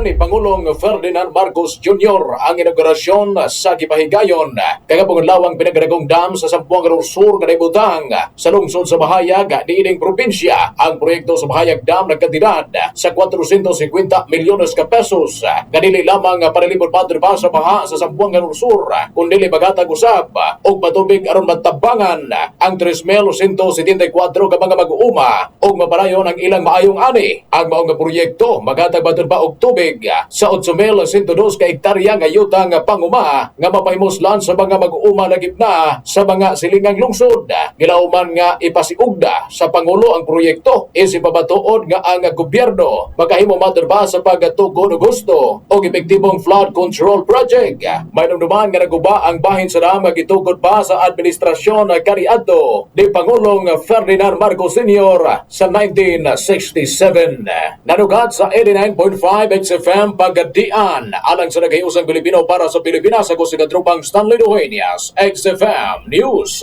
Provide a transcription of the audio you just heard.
ni Pangulong Ferdinand Marcos Jr. ang inaugurasyon sa Kipahigayon kagabong lawang pinagragong dam sa Sampuang Sur Butang sa lungsod sa Bahayag niining probinsya. Ang proyekto sa Bahayag Dam nagkantidad sa 450 milyones ka pesos. Kanili lamang panalipod padre pa sa baha sa Sampuang Sur kundili magatag usab og patubig aron matabangan ang 3,174 ka mga mag-uuma og mapadayon ang ilang maayong ani. Ang maong proyekto magatag baton pa og tubig sa 8,102 ka hektarya nga yutang panguma nga mapahimoslan sa mga mag-uuma na gitna sa mga silingang lungsod. Gilauman nga ipasiugda sa Pangulo ang proyekto isip pabatuod nga ang gobyerno makahimo materba sa pagtugon og gusto og epektibong flood control project. May naman nga naguba ang bahin sa dam gitugod pa sa administrasyon kaniadto ni Pangulong Ferdinand Marcos Sr. sa 1967. Nanugat sa 89.5 XFM Pagadian alang sa nagayusang Pilipino para sa Pilipinas. Ako si Katrupang Stanley Dueñas, XFM News.